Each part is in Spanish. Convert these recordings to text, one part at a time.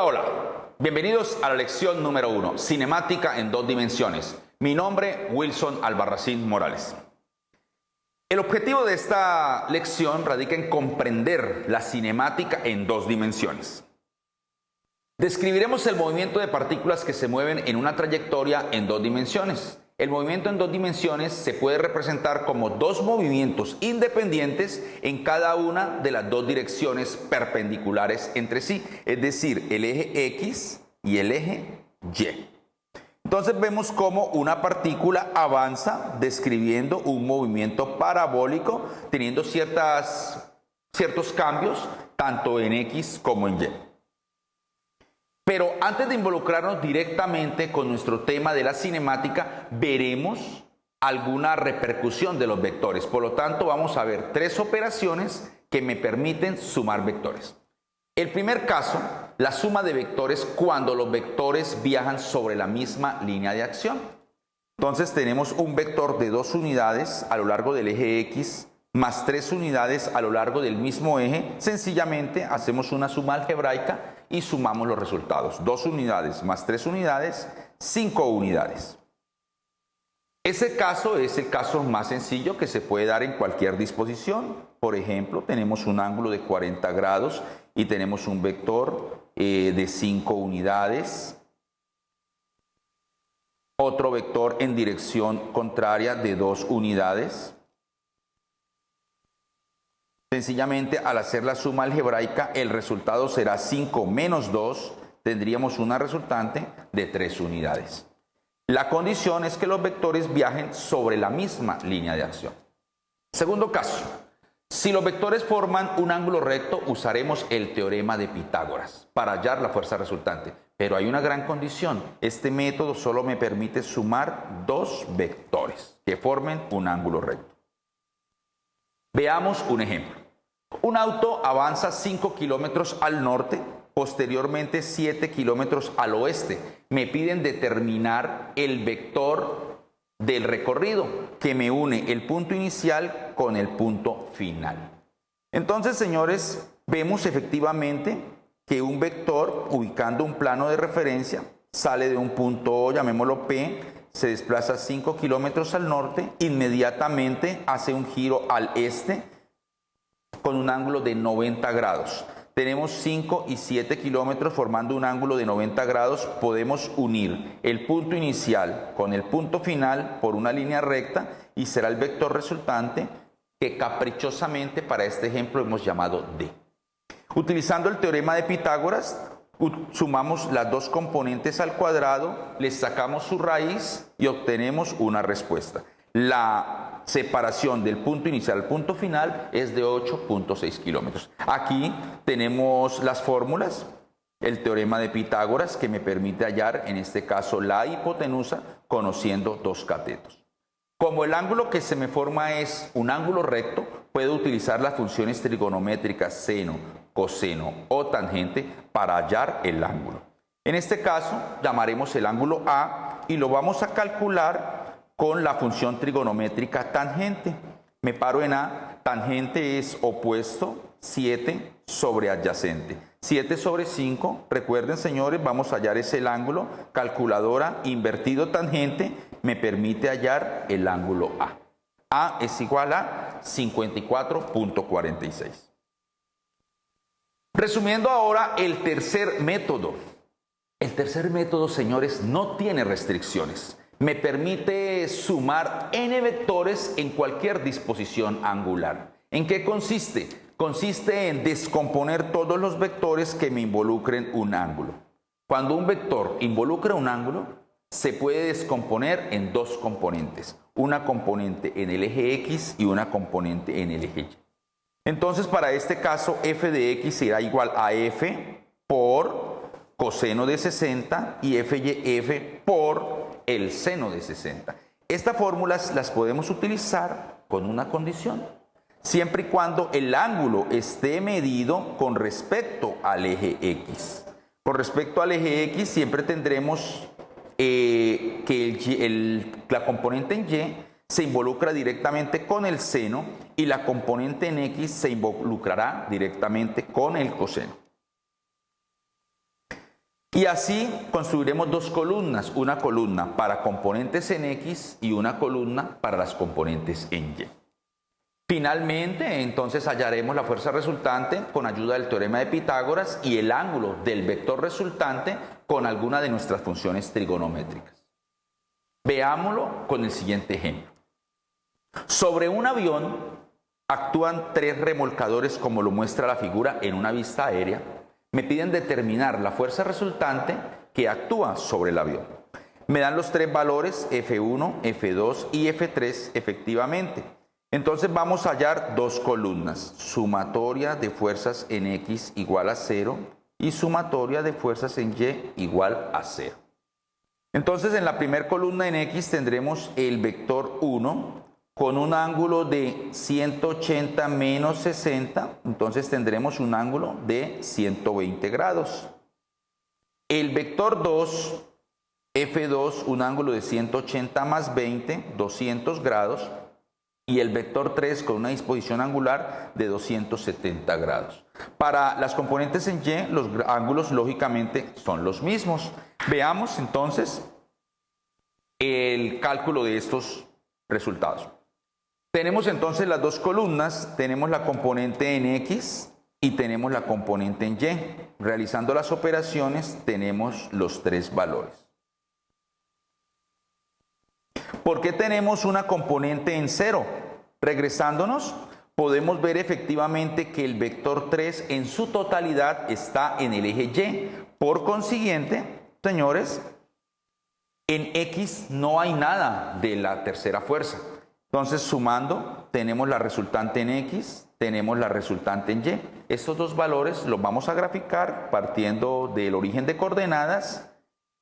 Hola, hola. Bienvenidos a la lección número 1, cinemática en 2 dimensiones. Mi nombre, Wilson Albarracín Morales. El objetivo de esta lección radica en comprender la cinemática en 2 dimensiones. Describiremos el movimiento de partículas que se mueven en una trayectoria en 2 dimensiones. El movimiento en 2 dimensiones se puede representar como 2 movimientos independientes en cada una de las 2 direcciones perpendiculares entre sí, es decir, el eje X y el eje Y. Entonces vemos cómo una partícula avanza describiendo un movimiento parabólico, teniendo ciertos cambios tanto en X como en Y. Pero antes de involucrarnos directamente con nuestro tema de la cinemática, veremos alguna repercusión de los vectores. Por lo tanto, vamos a ver 3 operaciones que me permiten sumar vectores. El primer caso, la suma de vectores cuando los vectores viajan sobre la misma línea de acción. Entonces tenemos un vector de 2 unidades a lo largo del eje X más 3 unidades a lo largo del mismo eje. Sencillamente hacemos una suma algebraica y sumamos los resultados. 2 unidades más 3 unidades, 5 unidades. Ese caso es el caso más sencillo que se puede dar en cualquier disposición. Por ejemplo, tenemos un ángulo de 40 grados y tenemos un vector de 5 unidades. Otro vector en dirección contraria de 2 unidades. Sencillamente, al hacer la suma algebraica, el resultado será 5 menos 2, tendríamos una resultante de 3 unidades. La condición es que los vectores viajen sobre la misma línea de acción. Segundo caso, si los vectores forman un ángulo recto, usaremos el teorema de Pitágoras para hallar la fuerza resultante. Pero hay una gran condición, este método solo me permite sumar 2 vectores que formen un ángulo recto. Veamos un ejemplo. Un auto avanza 5 kilómetros al norte, posteriormente 7 kilómetros al oeste. Me piden determinar el vector del recorrido que me une el punto inicial con el punto final. Entonces, señores, vemos efectivamente que un vector, ubicando un plano de referencia, sale de un punto, llamémoslo P, se desplaza 5 kilómetros al norte, inmediatamente hace un giro al este con un ángulo de 90 grados. Tenemos 5 y 7 kilómetros formando un ángulo de 90 grados. Podemos unir el punto inicial con el punto final por una línea recta y será el vector resultante que caprichosamente para este ejemplo hemos llamado D. Utilizando el teorema de Pitágoras, sumamos las 2 componentes al cuadrado, les sacamos su raíz y obtenemos una respuesta. La separación del punto inicial al punto final es de 8.6 kilómetros. Aquí tenemos las fórmulas, el teorema de Pitágoras que me permite hallar en este caso la hipotenusa conociendo 2 catetos. Como el ángulo que se me forma es un ángulo recto, puedo utilizar las funciones trigonométricas seno, coseno o tangente para hallar el ángulo. En este caso llamaremos el ángulo A y lo vamos a calcular con la función trigonométrica tangente. Me paro en A, tangente es opuesto, 7 sobre adyacente. 7 sobre 5, recuerden señores, vamos a hallar ese ángulo, calculadora invertido tangente, me permite hallar el ángulo A. A es igual a 54.46. Resumiendo ahora el tercer método. El tercer método, señores, no tiene restricciones. Me permite sumar n vectores en cualquier disposición angular. ¿En qué consiste? Consiste en descomponer todos los vectores que me involucren un ángulo. Cuando un vector involucra un ángulo, se puede descomponer en 2 componentes. Una componente en el eje X y una componente en el eje Y. Entonces, para este caso, f de x será igual a f por coseno de 60 y f por el seno de 60. Estas fórmulas las podemos utilizar con una condición, siempre y cuando el ángulo esté medido con respecto al eje X. Con respecto al eje X siempre tendremos que la componente en Y se involucra directamente con el seno y la componente en X se involucrará directamente con el coseno. Y así construiremos dos columnas, una columna para componentes en X y una columna para las componentes en Y. Finalmente, entonces hallaremos la fuerza resultante con ayuda del teorema de Pitágoras y el ángulo del vector resultante con alguna de nuestras funciones trigonométricas. Veámoslo con el siguiente ejemplo. Sobre un avión actúan tres remolcadores como lo muestra la figura en una vista aérea. Me piden determinar la fuerza resultante que actúa sobre el avión. Me dan los tres valores F1, F2 y F3 efectivamente. Entonces vamos a hallar dos columnas, sumatoria de fuerzas en X igual a 0 y sumatoria de fuerzas en Y igual a 0. Entonces en la primera columna en X tendremos el vector 1 con un ángulo de 180 menos 60, entonces tendremos un ángulo de 120 grados. El vector 2, F2, un ángulo de 180 más 20, 200 grados. Y el vector 3 con una disposición angular de 270 grados. Para las componentes en Y, los ángulos lógicamente son los mismos. Veamos entonces el cálculo de estos resultados. Tenemos entonces las dos columnas, tenemos la componente en X y tenemos la componente en Y. Realizando las operaciones tenemos los tres valores. ¿Por qué tenemos una componente en 0? Regresándonos, podemos ver efectivamente que el vector 3 en su totalidad está en el eje Y. Por consiguiente, señores, en X no hay nada de la tercera fuerza. Entonces, sumando, tenemos la resultante en X, tenemos la resultante en Y. Estos dos valores los vamos a graficar partiendo del origen de coordenadas.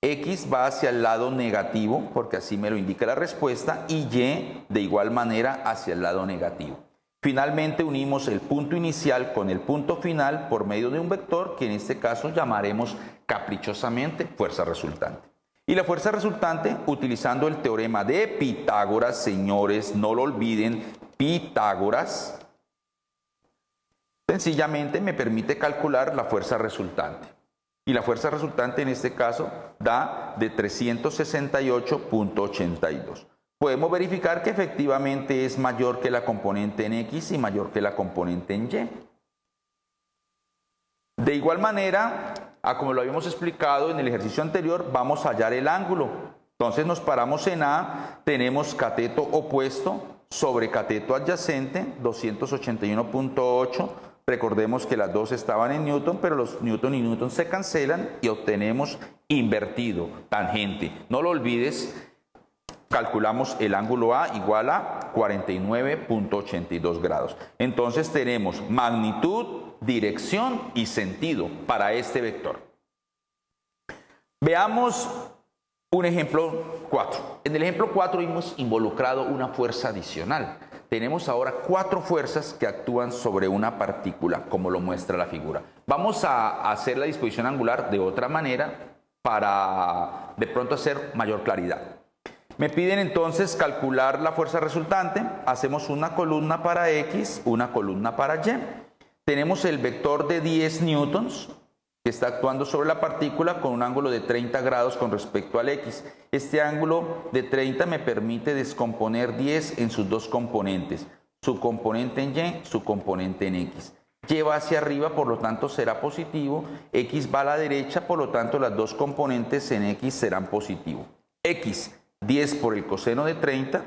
X va hacia el lado negativo, porque así me lo indica la respuesta, y Y de igual manera hacia el lado negativo. Finalmente unimos el punto inicial con el punto final por medio de un vector que en este caso llamaremos caprichosamente fuerza resultante. Y la fuerza resultante, utilizando el teorema de Pitágoras, señores, no lo olviden, Pitágoras, sencillamente me permite calcular la fuerza resultante. Y la fuerza resultante en este caso da de 368.82. Podemos verificar que efectivamente es mayor que la componente en X y mayor que la componente en Y. De igual manera, como lo habíamos explicado en el ejercicio anterior, vamos a hallar el ángulo. Entonces nos paramos en A, tenemos cateto opuesto sobre cateto adyacente, 281.8. Recordemos que las dos estaban en Newton, pero los Newton y Newton se cancelan y obtenemos invertido, tangente. No lo olvides, calculamos el ángulo A igual a 49.82 grados. Entonces tenemos magnitud, dirección y sentido para este vector. Veamos un ejemplo 4. En el ejemplo 4 hemos involucrado una fuerza adicional. Tenemos ahora 4 fuerzas que actúan sobre una partícula, como lo muestra la figura. Vamos a hacer la disposición angular de otra manera para de pronto hacer mayor claridad. Me piden entonces calcular la fuerza resultante. Hacemos una columna para X, una columna para Y. Tenemos el vector de 10 newtons que está actuando sobre la partícula con un ángulo de 30 grados con respecto al X. Este ángulo de 30 me permite descomponer 10 en sus dos componentes, su componente en Y, su componente en X. Y va hacia arriba, por lo tanto será positivo, X va a la derecha, por lo tanto las dos componentes en X serán positivos. X, 10 por el coseno de 30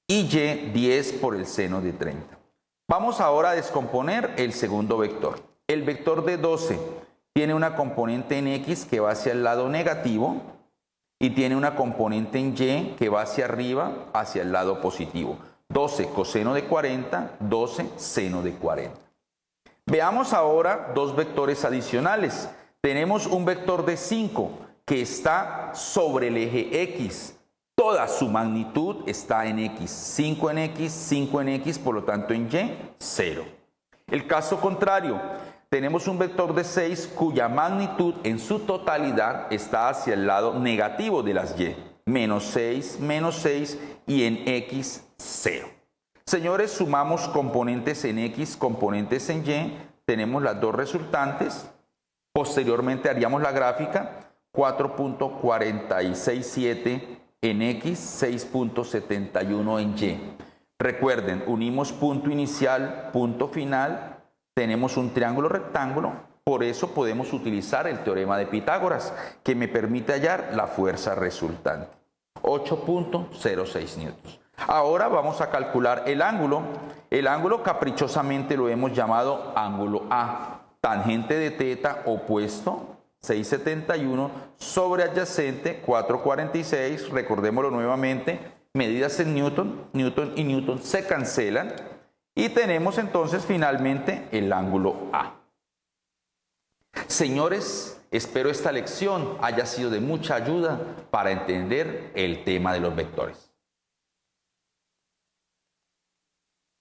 y Y, 10 por el seno de 30. Vamos ahora a descomponer el segundo vector. El vector de 12 tiene una componente en X que va hacia el lado negativo y tiene una componente en Y que va hacia arriba, hacia el lado positivo. 12 coseno de 40, 12 seno de 40. Veamos ahora dos vectores adicionales. Tenemos un vector de 5 que está sobre el eje X. Toda su magnitud está en X. 5 en X, 5 en X, por lo tanto en Y, 0. El caso contrario. Tenemos un vector de 6 cuya magnitud en su totalidad está hacia el lado negativo de las Y. Menos 6 y en X 0. Señores, sumamos componentes en X, componentes en Y. Tenemos las dos resultantes. Posteriormente haríamos la gráfica 4.467 en X, 6.71 en Y. Recuerden, unimos punto inicial, punto final, tenemos un triángulo rectángulo, por eso podemos utilizar el teorema de Pitágoras, que me permite hallar la fuerza resultante, 8.06 newtons. Ahora vamos a calcular el ángulo. El ángulo caprichosamente lo hemos llamado ángulo A. Tangente de teta opuesto, 671, sobre adyacente, 446, recordémoslo nuevamente, medidas en Newton, Newton y Newton se cancelan, y tenemos entonces finalmente el ángulo A. Señores, espero esta lección haya sido de mucha ayuda para entender el tema de los vectores.